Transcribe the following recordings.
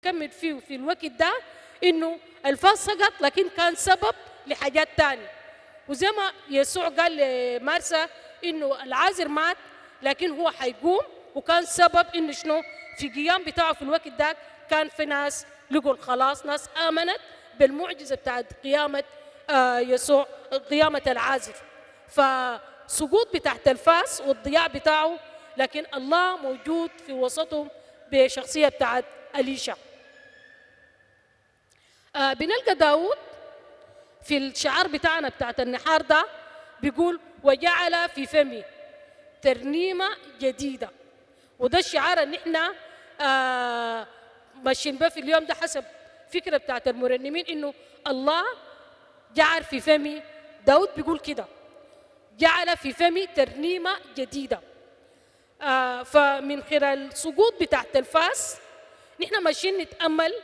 كمل فيه في الوقت ده انه الفاس سقط لكن كان سبب لحاجات تانية. وزي ما يسوع قال لمارسا انه العازر مات لكن هو حيقوم، وكان سبب انه شنو في قيام بتاعه في الوقت ده كان في ناس لقوا الخلاص، ناس امنت بالمعجزه بتاعت قيامه يسوع، قيامه العازر. فسقوط بتاعت الفاس والضياع بتاعه، لكن الله موجود في وسطهم بشخصيه بتاعت أليشا. بنلقى داود في الشعار بتاعنا بتاعت النحار ده بيقول وجعل في فمي ترنيمة جديدة. وده الشعار اللي احنا ماشيين به في اليوم ده حسب فكرة بتاعت المرنمين، انه الله جعل في فمي، داود بيقول كده جعل في فمي ترنيمة جديدة. فمن خلال السقوط بتاعت الفاس نحن ماشيين نتأمل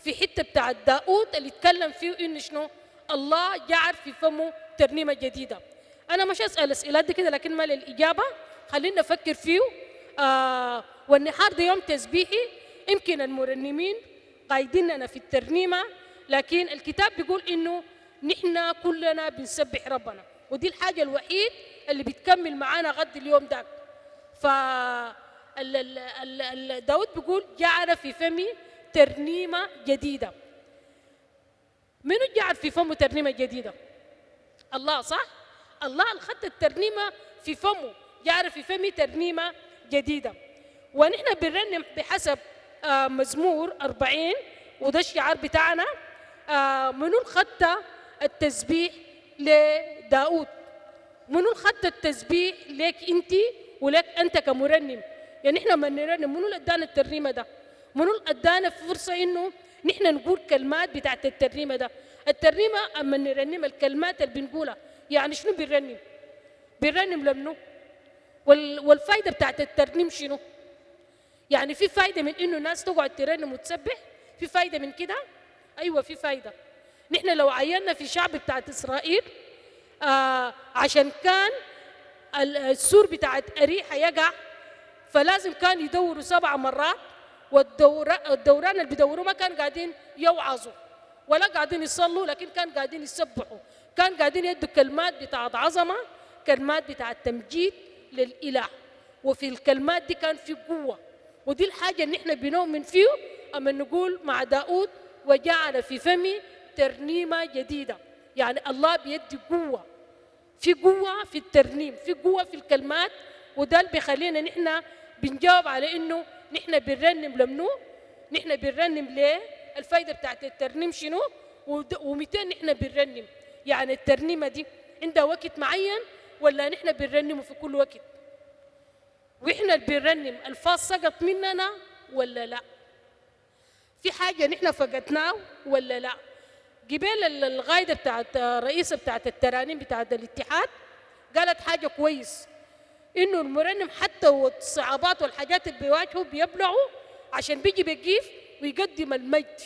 في حتة بتاعت داود اللي اتكلم فيه انه شنو الله جعل في فمه ترنيمة جديدة. أنا مش أسأل أسئلة دي كده لكن ما للإجابة، خلينا نفكر فيه. والنهار ده يوم تسبيحي، يمكن المرنمين قايديننا في الترنيمة، لكن الكتاب بيقول إنه نحن كلنا بنسبح ربنا، ودي الحاجة الوحيد اللي بتكمل معانا غد اليوم ده. ف داود بيقول جعل في فمي ترنيمة جديدة. منو جعل في فمه ترنيمة جديدة؟ الله، صح؟ الله اللي خد الترنيمة في فمه، جعل في فمي ترنيمة جديدة. ونحن بنرنم بحسب مزمور 40، وده الشعار بتاعنا. منو خد التسبيح لداود؟ منو خد التسبيح لك انت ولك انت كمرنم؟ يعني احنا ما نرنم، منو اللي ادانا الترنيمة ده؟ منو اللي ادانا فرصة انه نحن نقول كلمات بتاعت الترنيمة ده؟ الترنيمة اما نرنم الكلمات اللي بنقولها، يعني شنو بنرنم؟ بنرنم لمنو؟ والفايدة بتاعت الترنيم شنو؟ يعني في فايدة من انه الناس تقعد ترنم وتسبح؟ في فايدة من كده؟ ايوه في فايدة. نحن لو عينا في شعب بتاعت اسرائيل، عشان كان السور بتاعت أريحة يقع، فلازم كان يدوروا 7 مرات، والدوران اللي بيدوروا ما كان قاعدين يوعظوا ولا قاعدين يصلوا، لكن كان قاعدين يسبحوا، كان قاعدين يدوا كلمات بتاعت عظمة، كلمات بتاعت تمجيد للإله. وفي الكلمات دي كان في قوة، ودي الحاجة اللي احنا بنؤمن فيه أما نقول مع داود وجعل في فمي ترنيمة جديدة. يعني الله بيدي قوة، في قوة في الترنيم، في قوة في الكلمات. وده اللي بيخلينا نحن بنجاوب على انه نحن بنرنم لمنو، نحن بنرنم ليه، الفايدة بتاعت الترنيم شنو، ومتين نحن بنرنم. يعني الترنيمة دي عندها وقت معين ولا نحن بنرنمه في كل وقت؟ واحنا اللي بنرنم الفاظ سقط مننا ولا لا؟ في حاجة نحن فقدناه ولا لا؟ قبل الغايدة بتاعت رئيسة بتاعت الترانيم بتاعت الاتحاد قالت حاجة كويس، إنه المرنم حتى والصعوبات والحاجات اللي بيواجهوا بيبلعوا عشان بيجي بيقيف ويقدم المجد.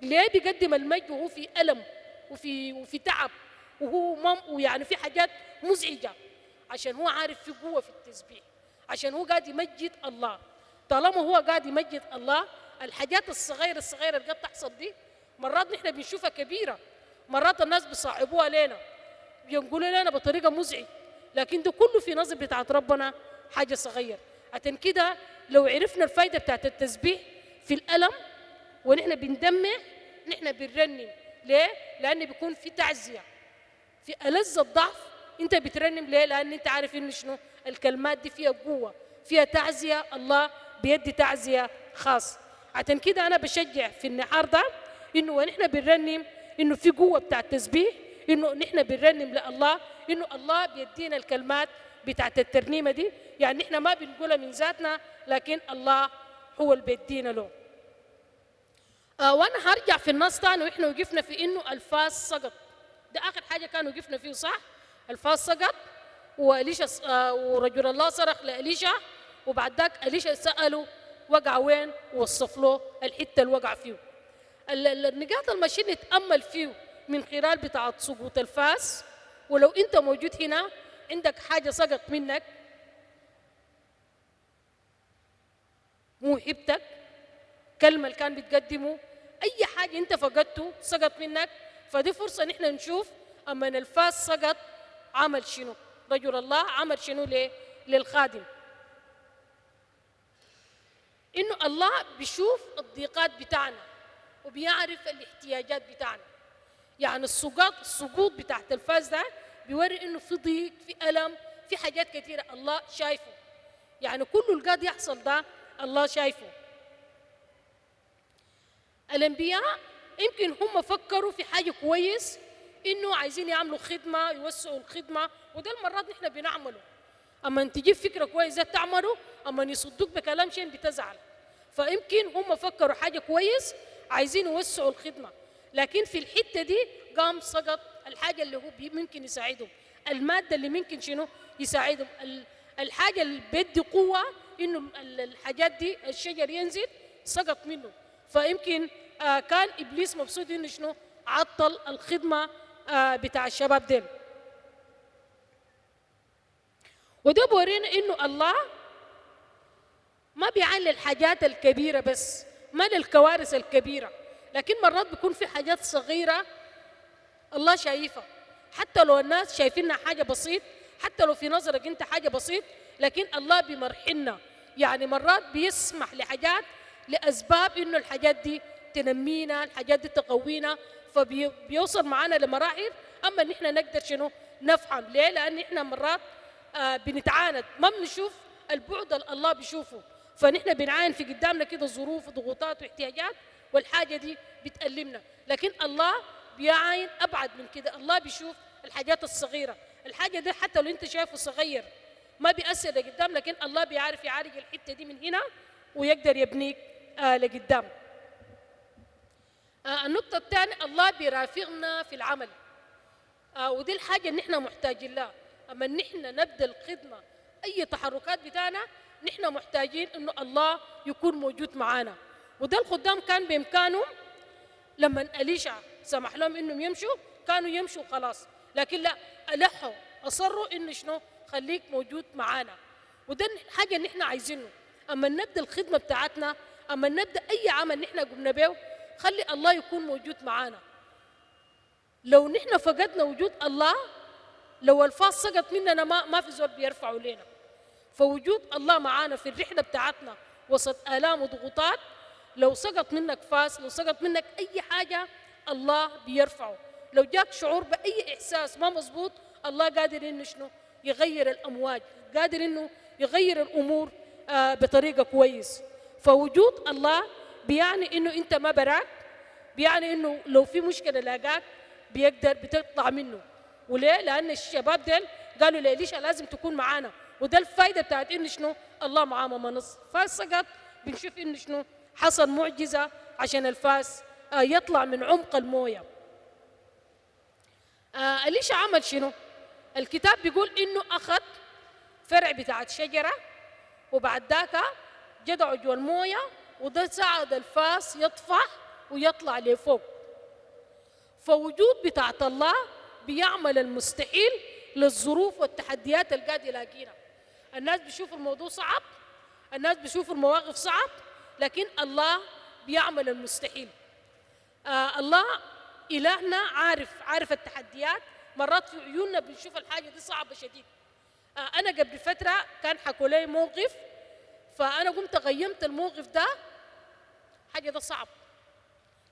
ليه بيقدم المجد وهو في ألم وفي تعب ويعني في حاجات مزعجة؟ عشان هو عارف في قوة في التسبيح، عشان هو قاعد يمجد الله. طالما هو قاعد يمجد الله، الحاجات الصغيرة اللي قد تحصل دي مرات نحن بنشوفها كبيرة، مرات الناس بيصعبوها لنا، بينقلوا لنا بطريقة مزعجة، لكن ده كله في نظر بتاعت ربنا حاجة صغير. عشان كده لو عرفنا الفايدة بتاعت التسبيح في الألم ونحن بندمع، نحن بنرنم. ليه؟ لأن بيكون في تعزية، في ألذ الضعف أنت بترنم. ليه؟ لأن أنت عارف إنه شنو الكلمات دي فيها قوة، فيها تعزية، الله بيدي تعزية خاص. عشان كده أنا بشجع في النهار ده إنه ونحن بنرنم إنه في قوة بتاعت التسبيح، إنه نحن بنرنم لله، إنه الله بيدينا الكلمات بتاعت الترنيمة دي. يعني نحن ما بنقولها من ذاتنا، لكن الله هو اللي بيدينا له. وأنا هرجع في النص تاني، وإحنا وقفنا في إنه الفاس سقط. ده آخر حاجة كان وقفنا فيه، صح؟ الفاس سقط وإليشا ورجل الله صرخ لإليشا، وبعد ذاك إليشا سأله وقع وين، ووصف له الحتة اللي وقع فيه. النقاط الماشيين نتأمل فيه من خلال بتاعة سقوط الفاس. ولو أنت موجود هنا عندك حاجة سقط منك، موهبتك، كلمة اللي كان بتقدمه، أي حاجة أنت فقدته سقط منك. فدي فرصة نحن نشوف أما الفاس سقط عمل شنو، رجل الله عمل شنو للخادم. إنه الله بيشوف الضيقات بتاعنا وبيعرف الاحتياجات بتاعنا. يعني السقوط بتاعت الفاس ده بيوري إنه في ضيق، في ألم، في حاجات كثيرة الله شايفه. يعني كل اللي قاعد يحصل ده الله شايفه. الأنبياء يمكن هم فكروا في حاجة كويس، إنه عايزين يعملوا خدمة، يوسعوا الخدمة، وده المرات نحن بنعمله. أما أنت تجيب فكرة كويسة تعمله، أما يصدوك بكلام شيء بتزعل. فيمكن هم فكروا حاجة كويس، عايزين يوسعوا الخدمة، لكن في الحتة دي قام سقط الحاجة اللي هو ممكن يساعدهم، المادة اللي ممكن شنو يساعدهم، الحاجة اللي بدي قوة إنه الحاجات دي الشجر ينزل سقط منه. فيمكن كان إبليس مبسوط إنه شنو عطل الخدمة بتاع الشباب ديل. وده بورينا إنه الله ما بيعلل الحاجات الكبيرة بس، ما للكوارث الكبيرة، لكن مرات بيكون في حاجات صغيرة الله شايفها. حتى لو الناس شايفينها حاجة بسيط، حتى لو في نظرك انت حاجة بسيط، لكن الله بيمرحنا. يعني مرات بيسمح لحاجات لأسباب إنه الحاجات دي تنمينا، الحاجات دي تقوينا، فبيوصل معنا لمراحل أما نحن نقدر شنو نفهم. ليه؟ لأن نحن مرات بنتعاند، ما بنشوف البعد اللي الله بيشوفه، فنحن بنعاين في قدامنا كده ظروف وضغوطات واحتياجات، والحاجة دي بتألمنا. لكن الله بيعاين أبعد من كده، الله بيشوف الحاجات الصغيرة. الحاجة دي حتى لو أنت شايفه صغير ما بيأثر لقدام، لكن الله بيعرف يعالج الحتة دي من هنا ويقدر يبنيك لقدام. النقطة الثانية، الله بيرافقنا في العمل، ودي الحاجة اللي نحن محتاجين لها. أما نحن نبدأ الخدمة، أي تحركات بتاعنا نحن محتاجين إنه الله يكون موجود معانا. وده الخدام كان بإمكانهم لما أليشع سمح لهم إنهم يمشوا كانوا يمشوا خلاص، لكن لا، ألحوا أصروا إنه شنو خليك موجود معانا. وده الحاجة اللي نحن عايزينه. أما نبدأ الخدمة بتاعتنا، أما نبدأ أي عمل نحن قمنا به، خلي الله يكون موجود معانا. لو نحن فقدنا وجود الله، لو الفاس سقط مننا ما في زول بيرفعه لنا. فوجود الله معانا في الرحلة بتاعتنا وسط آلام وضغوطات، لو سقط منك فاس، لو سقط منك أي حاجة، الله بيرفعه. لو جاك شعور بأي إحساس ما مظبوط، الله قادر إنه شنو يغير الأمواج، قادر إنه يغير الأمور بطريقة كويس. فوجود الله بيعني إنه أنت ما براك، بيعني إنه لو في مشكلة لاقاك بيقدر بتطلع منه. وليه؟ لأن الشباب ديل قالوا لإليشا لازم تكون معانا، وده الفايدة بتاعت إنه شنو الله معاه ما نص. فاس سقط بنشوف إنه شنو حصل معجزة عشان الفاس يطلع من عمق المويه. إليشا عمل شنو؟ الكتاب بيقول إنه أخذ فرع بتاعت شجرة، وبعد ذاك جدعه جوا المويه، وده ساعد الفاس يطفح ويطلع لفوق. فوجود بتاعت الله بيعمل المستحيل للظروف والتحديات اللي قاعد يلاقينا. الناس بيشوفوا الموضوع صعب، الناس بيشوفوا المواقف صعب، لكن الله بيعمل المستحيل. الله إلهنا عارف التحديات. مرات في عيوننا بنشوف الحاجة دي صعبة شديد. أنا قبل فترة كان حكوا لي موقف، فأنا قمت غيمت الموقف ده، حاجة ده صعب.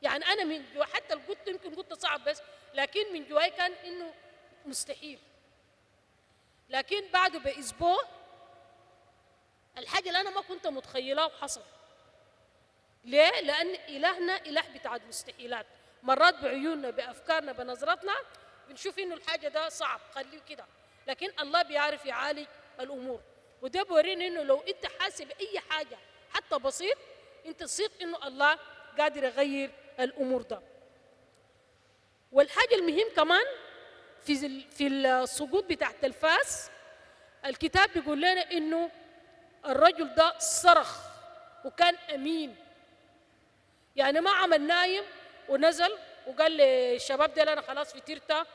يعني أنا من جوا حتى قلت يمكن قلت صعب بس، لكن من جواي كان إنه مستحيل. لكن بعده بأسبوع الحاجة اللي أنا ما كنت متخيلها وحصل. ليه؟ لأن إلهنا إله بتاع المستحيلات. مرات بعيوننا بأفكارنا بنظرتنا بنشوف إنه الحاجة ده صعب خليه كده، لكن الله بيعرف يعالج الأمور. وده بورينا إنه لو أنت حاسس بأي حاجة حتى بسيط، أنت تصير إنه الله قادر يغير الأمور ده. والحاجة المهم كمان في السقوط بتاعت الفاس، الكتاب بيقول لنا إنه الرجل ده صرخ وكان أمين. يعني ما عمل نايم ونزل وقال للشباب ده أنا خلاص في تيرتا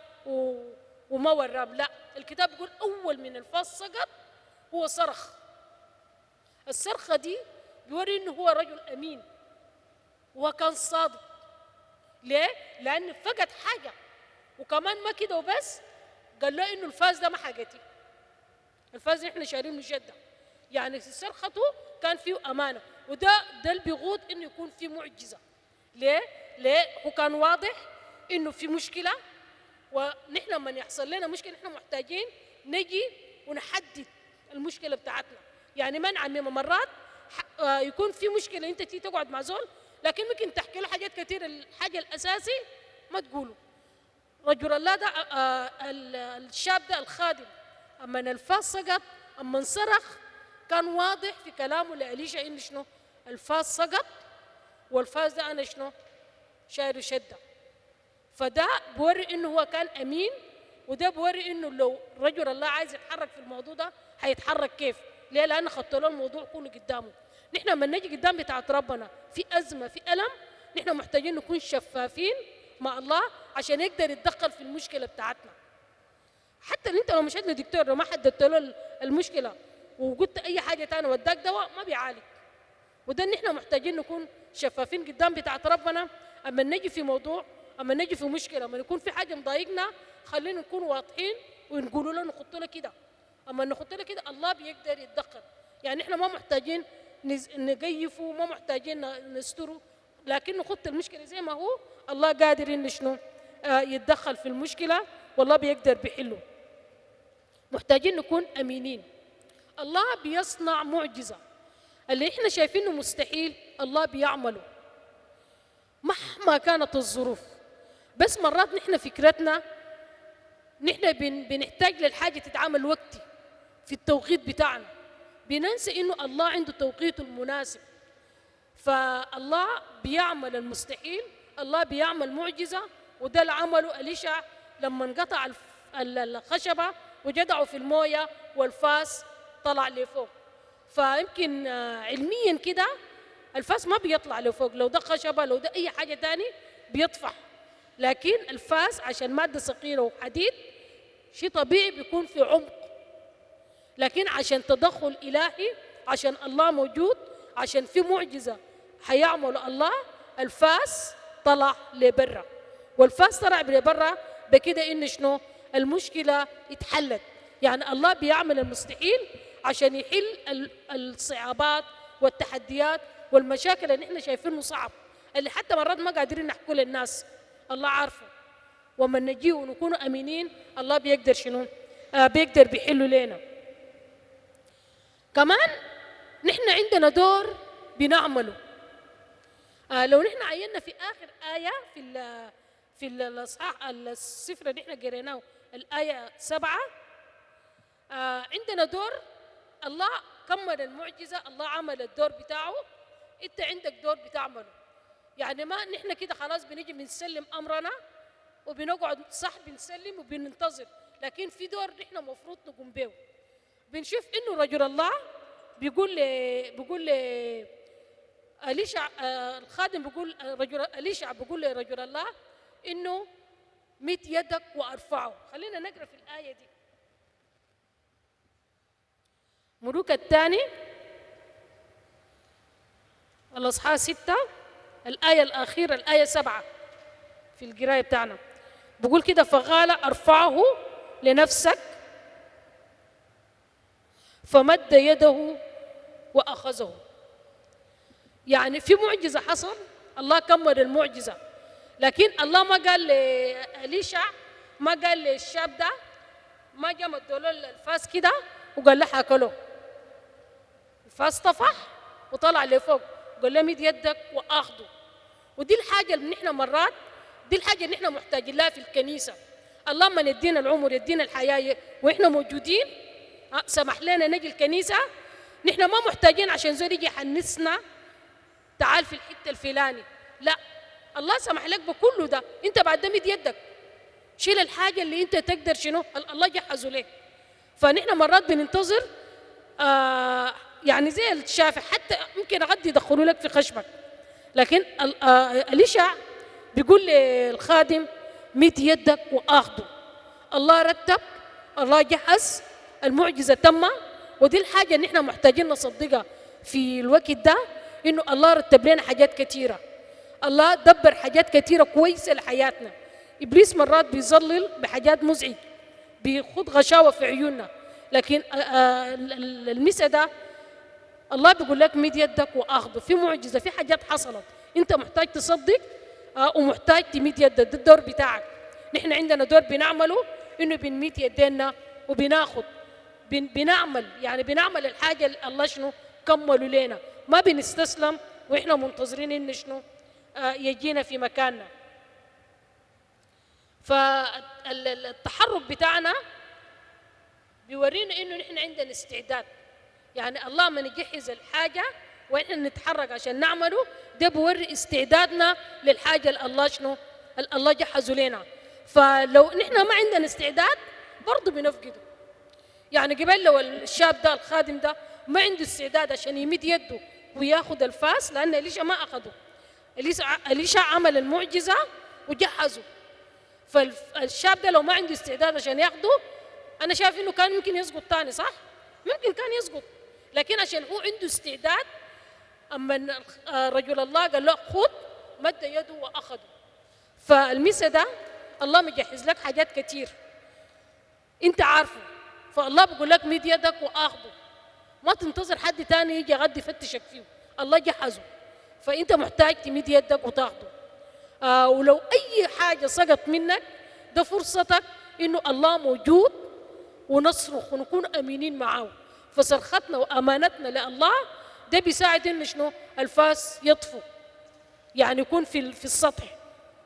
وما ورام. لا، الكتاب بيقول أول من الفاس سقط هو صرخ. الصرخة دي بيوري إنه هو رجل أمين. وكان صادق. ليه؟ لأن فقد حاجة. وكمان ما كده وبس، قال له إنه الفاس ده ما حاجتي، الفاس ده إحنا شارين مجدة، يعني سرقته كان فيه أمانة. وده اللي بيغوض إنه يكون فيه معجزة. ليه؟ هو كان واضح إنه في مشكلة، ونحن لما يحصل لنا مشكلة نحن محتاجين نجي ونحدد المشكلة بتاعتنا. يعني ما نعمم مرات يكون في مشكلة أنت تيجي تقعد مع زول، لكن ممكن تحكي له حاجات كثيرة، الحاجة الأساسي ما تقوله. رجل الله ده الشاب ده الخادم، أما الفاس سقط، أما انصرخ، كان واضح في كلامه لأليشع إنه شنو؟ الفاس سقط، والفاس ده أنا شنو؟ شايله شدة. فده بوري إنه هو كان أمين، وده بوري إنه لو رجل الله عايز يتحرك في الموضوع ده هيتحرك كيف؟ ليه؟ لأن خدت له الموضوع كله قدامه. نحن لما نجي قدام بتاعت ربنا في أزمة في ألم، نحن محتاجين نكون شفافين مع الله عشان يقدر يتدخل في المشكلة بتاعتنا. حتى انت لو مشيت لدكتور وما حددت له المشكلة وقلت أي حاجة تانية وداك دواء ما بيعالج. وده نحن محتاجين نكون شفافين قدام بتاعت ربنا. أما نجي في موضوع، أما نجي في مشكلة، أما يكون في حاجة مضايقنا، خلينا نكون واضحين ونقول له نخط له كده. أما نخط له كده الله بيقدر يتدخل. يعني احنا ما محتاجين نقيفه، ما محتاجين نستره، لكن نخط المشكلة زي ما هو. الله قادر إنه شنو؟ يتدخل في المشكلة، والله بيقدر بيحله. محتاجين نكون أمينين. الله بيصنع معجزة، اللي احنا شايفينه مستحيل الله بيعمله مهما كانت الظروف. بس مرات نحن فكرتنا نحن بنحتاج للحاجة تتعامل وقتي في التوقيت بتاعنا، بننسى إنه الله عنده توقيته المناسب. فالله بيعمل المستحيل، الله بيعمل معجزة. وده اللي عمله أليشع لما انقطع الخشبة وجدعوا في الموية والفاس طلع لفوق. فيمكن علميا كده الفاس ما بيطلع لفوق، لو ده خشبة لو ده أي حاجة تاني بيطفح، لكن الفاس عشان مادة ثقيلة وحديد شيء طبيعي بيكون في عمق. لكن عشان تدخل إلهي، عشان الله موجود، عشان في معجزة حيعمل الله، الفاس طلع لبرا. والفاس طلع لبرا بكده إن شنو؟ المشكلة اتحلت. يعني الله بيعمل المستحيل عشان يحل الصعوبات والتحديات والمشاكل اللي احنا شايفينه صعب، اللي حتى مرات ما قادرين نحكوا للناس، الله عارفه. ومن نجيه ونكون امينين الله بيقدر شنو؟ بيقدر بيحلوا لنا. كمان نحن عندنا دور بنعمله. لو نحن عينا في اخر ايه في الاصحاح السفر اللي احنا قريناه الايه 7، عندنا دور. الله كمل المعجزه، الله عمل الدور بتاعه، انت عندك دور بتعمله. يعني ما نحن كده خلاص بنيجي بنسلم امرنا وبنقعد صح بنسلم وبننتظر، لكن في دور نحن المفروض نقوم به. بنشوف انه رجل الله بيقول أليشع، الخادم بيقول أليشع بيقول لرجل الله انه مد يدك وارفعه. خلينا نقرا في الايه دي، ملوك الثاني الاصحاح 6 الايه الاخيره الايه 7 في القرايه بتاعنا. بقول كده: فقال ارفعه لنفسك، فمد يده واخذه. يعني في معجزه حصل، الله كمل المعجزه، لكن الله ما قال لأليشع، ما قال للشاب ده، ما جا مدوا له الفاس كده وقال له حاكله. الفاس طفح وطلع لفوق، قال له مد يدك واخذه. ودي الحاجه اللي نحن مرات، دي الحاجه اللي نحن محتاجين لها في الكنيسه. الله ما يدينا العمر يدينا الحياه واحنا موجودين، سمح لنا نجي الكنيسه. نحن ما محتاجين عشان زول يجي يحنسنا تعال في الحته الفلاني، لا، الله سمح لك بكله ده. انت بعد ده مد يدك شيل الحاجه اللي انت تقدر شنو الله جهزه لك. فنحن مرات بننتظر يعني زي الشافع، حتى ممكن غد يدخلوا لك في خشمك، لكن أليشع بيقول للخادم مد يدك واخده. الله رتب، الله جهز، المعجزه تم. ودي الحاجه اللي احنا محتاجين نصدقها في الوقت ده، انه الله رتب لنا حاجات كثيره. الله دبر حاجات كثيرة كويسة لحياتنا. إبليس مرات بيظلل بحاجات مزعجة، بيخد غشاوة في عيوننا، لكن المسا ده الله بيقول لك مد يدك وأخذه. في معجزة، في حاجات حصلت أنت محتاج تصدق ومحتاج تمد يدك. ده الدور بتاعك. نحن عندنا دور بنعمله، إنه بنمد يدينا وبناخد، بنعمل، يعني بنعمل الحاجة اللي الله شنو كملوا لنا. ما بنستسلم وإحنا منتظرين إن شنو يجينا في مكاننا. فالتحرك بتاعنا بيورينا إنه نحن عندنا استعداد. يعني الله ما نجهز الحاجة وإحنا نتحرك عشان نعمله، ده بيوري استعدادنا للحاجة اللي الله شنو الله جهزه لنا. فلو نحن ما عندنا استعداد برضه بنفقده. يعني قبل لو الشاب ده الخادم ده ما عنده استعداد عشان يمد يده وياخذ الفاس، لأن إليشا ما أخذه. إليشا عمل المعجزة وجهزه. فالشاب ده لو ما عنده استعداد عشان ياخده، أنا شايف إنه كان ممكن يسقط تاني، صح؟ ممكن كان يسقط، لكن عشان هو عنده استعداد، أما رجل الله قال له خذ، مد يده وأخذه. فالمسا ده الله مجهز لك حاجات كتير أنت عارفه. فالله بيقول لك مد يدك وأخذه، ما تنتظر حد تاني يجي غد يفتشك فيه، الله جهزه. فأنت محتاج تمد يدك وتاخده. ولو أي حاجة سقط منك، ده فرصتك إنه الله موجود ونصرخ ونكون أمينين معاه. فصرختنا وأمانتنا لله ده بيساعد إنه شنو الفاس يطفو، يعني يكون في السطح.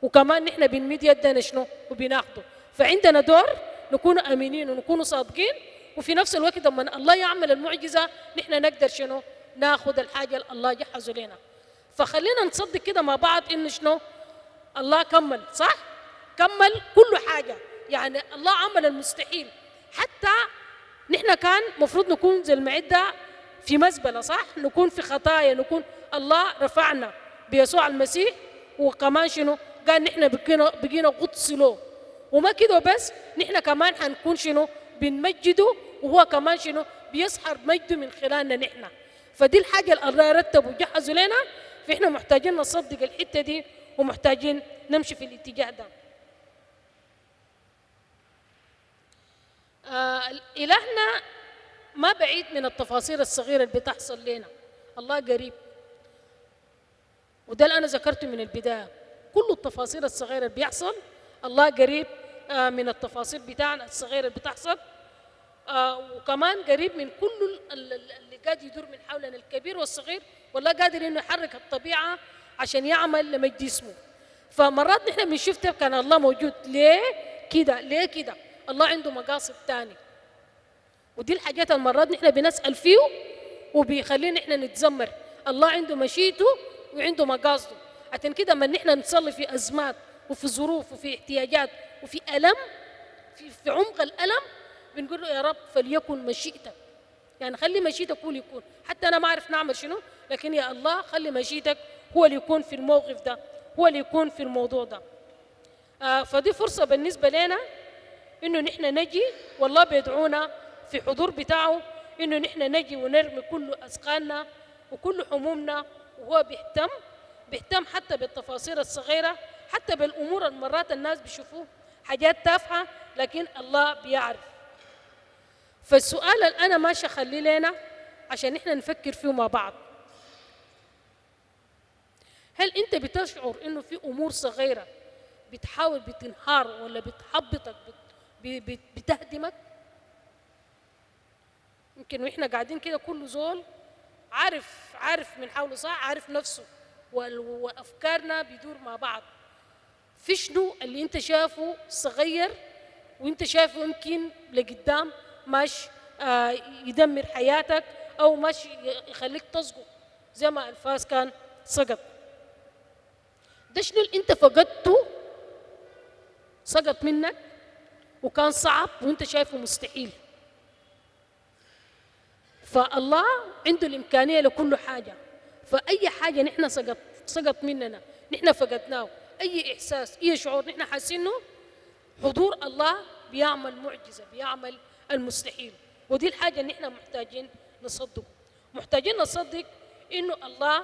وكمان نحن بنمد يدنا شنو وبناخده. فعندنا دور نكون أمينين ونكون صادقين، وفي نفس الوقت لما الله يعمل المعجزة نحن نقدر شنو ناخد الحاجة اللي الله جهزه لنا. فخلينا نصدق كده مع بعض إنه شنو الله كمل، صح؟ كمل كل حاجة. يعني الله عمل المستحيل. حتى نحن كان مفروض نكون زي المعدة في مزبلة، صح؟ نكون في خطايا، نكون الله رفعنا بيسوع المسيح. وكمان شنو قال نحن بقينا قدس له. وما كده بس، نحن كمان حنكون شنو بنمجده، وهو كمان شنو بيسحر مجده من خلالنا نحن. فدي الحاجة اللي الله رتب وجهزه لنا. فإحنا محتاجين نصدق الحتة دي ومحتاجين نمشي في الاتجاه ده. إلهنا ما بعيد من التفاصيل الصغيرة اللي بتحصل لنا. الله قريب، وده اللي أنا ذكرته من البداية. كل التفاصيل الصغيرة اللي بيحصل الله قريب من التفاصيل بتاعنا الصغيرة اللي بتحصل. وكمان قريب من كل اللي قاعد يدور من حولنا الكبير والصغير. والله قادر إنه يحرك الطبيعة عشان يعمل لمجد اسمه. فمرات نحن بنشوف كان الله موجود ليه كده ليه كده. الله عنده مقاصد تاني، ودي الحاجات المرات نحن بنسأل فيه وبيخلينا نحن نتذمر. الله عنده مشيئته وعنده مقاصده. عشان كده ما نحن نصلي في أزمات وفي ظروف وفي احتياجات وفي ألم، في عمق الألم بنقول له يا رب فليكن مشيئتك. يعني خلي مشيئتك هو اللي يكون. حتى أنا ما أعرف نعمل شنو، لكن يا الله خلي مشيئتك هو اللي يكون في الموقف ده، هو اللي يكون في الموضوع ده. فدي فرصة بالنسبة لنا إنه نحن نجي، والله بيدعونا في حضور بتاعه إنه نحن نجي ونرمي كل أثقالنا وكل همومنا. وهو بيهتم حتى بالتفاصيل الصغيرة، حتى بالأمور المرات الناس بيشوفوه حاجات تافهة، لكن الله بيعرف. فالسؤال اللي أنا ماشي أخليه لنا عشان نحن نفكر فيه مع بعض، هل أنت بتشعر إنه في أمور صغيرة بتحاول بتنهار ولا بتحبطك بتهدمك؟ يمكن وإحنا قاعدين كده كل زول عارف من حوله، صح؟ عارف نفسه وأفكارنا بيدور مع بعض. في شنو اللي أنت شايفه صغير وأنت شايفه يمكن لقدام ماشي يدمر حياتك أو ماشي يخليك تسقط زي ما الفاس كان سقط؟ ده شنو اللي أنت فقدته سقط منك وكان صعب وأنت شايفه مستحيل؟ فالله عنده الإمكانية لكل حاجة. فأي حاجة نحن سقط مننا، نحن فقدناه، أي إحساس، أي شعور نحن حاسينه، حضور الله بيعمل معجزة، بيعمل المستحيل. ودي الحاجة اللي نحن محتاجين نصدق إنه الله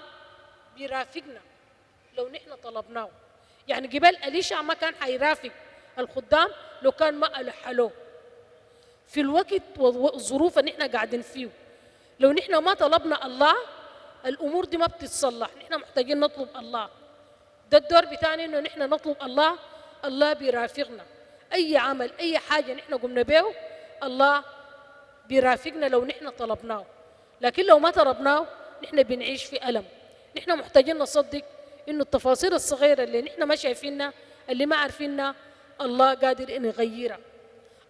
بيرافقنا لو نحن طلبناه. يعني قبل أليشع ما كان حيرافق الخدام لو كان ما ألحلوه في الوقت والظروف اللي نحن قاعدين فيه. لو نحن ما طلبنا الله الأمور دي ما بتتصلح. نحن محتاجين نطلب الله. ده الدور بتاعنا إنه نحن نطلب الله. الله بيرافقنا أي عمل أي حاجة نحن قمنا به الله بيرافقنا لو نحن طلبناه. لكن لو ما طلبناه نحن بنعيش في ألم. نحن محتاجين نصدق إنه التفاصيل الصغيرة اللي نحن ما شايفينها اللي ما عارفينها الله قادر إنه يغيرها.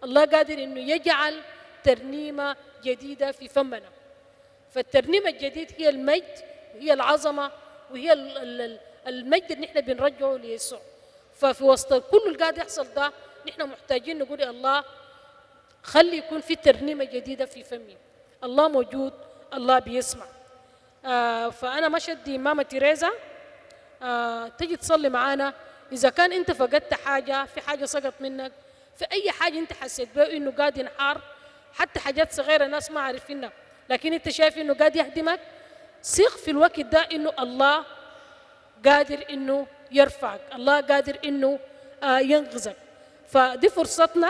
الله قادر إنه يجعل ترنيمة جديدة في فمنا. فالترنيمة الجديد هي المجد وهي العظمة وهي المجد اللي نحن بنرجعه ليسوع. ففي وسط كل اللي قاعد يحصل ده نحن محتاجين نقول يا الله خلي يكون في ترنيمة جديدة في فمي. الله موجود. الله بيسمع. فأنا مش أدي ماما تيريزا تجي تصلي معانا. إذا كان أنت فقدت حاجة في حاجة سقط منك في أي حاجة أنت حسيت بها إنه قاعد ينحار حتى حاجات صغيرة ناس ما عارفينها لكن أنت شايف إنه قاعد يهدمك ثق في الوقت ده إنه الله قادر إنه يرفعك. الله قادر إنه ينقذك. فدي فرصتنا.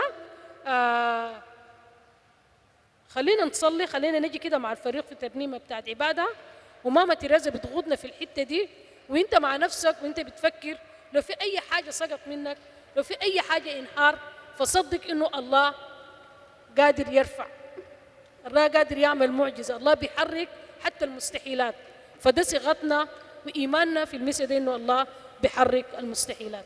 خلينا نصلي. خلينا نجي كده مع الفريق في الترنيمة بتاعت عبادة وماما تيريزا بتغضنا في الحتة دي وانت مع نفسك وانت بتفكر لو في أي حاجة سقط منك لو في أي حاجة انهار فصدق إنه الله قادر يرفع. الله قادر يعمل معجزة. الله بيحرك حتى المستحيلات. فده صيغتنا وإيماننا في المسجد إنه الله بيحرك المستحيلات.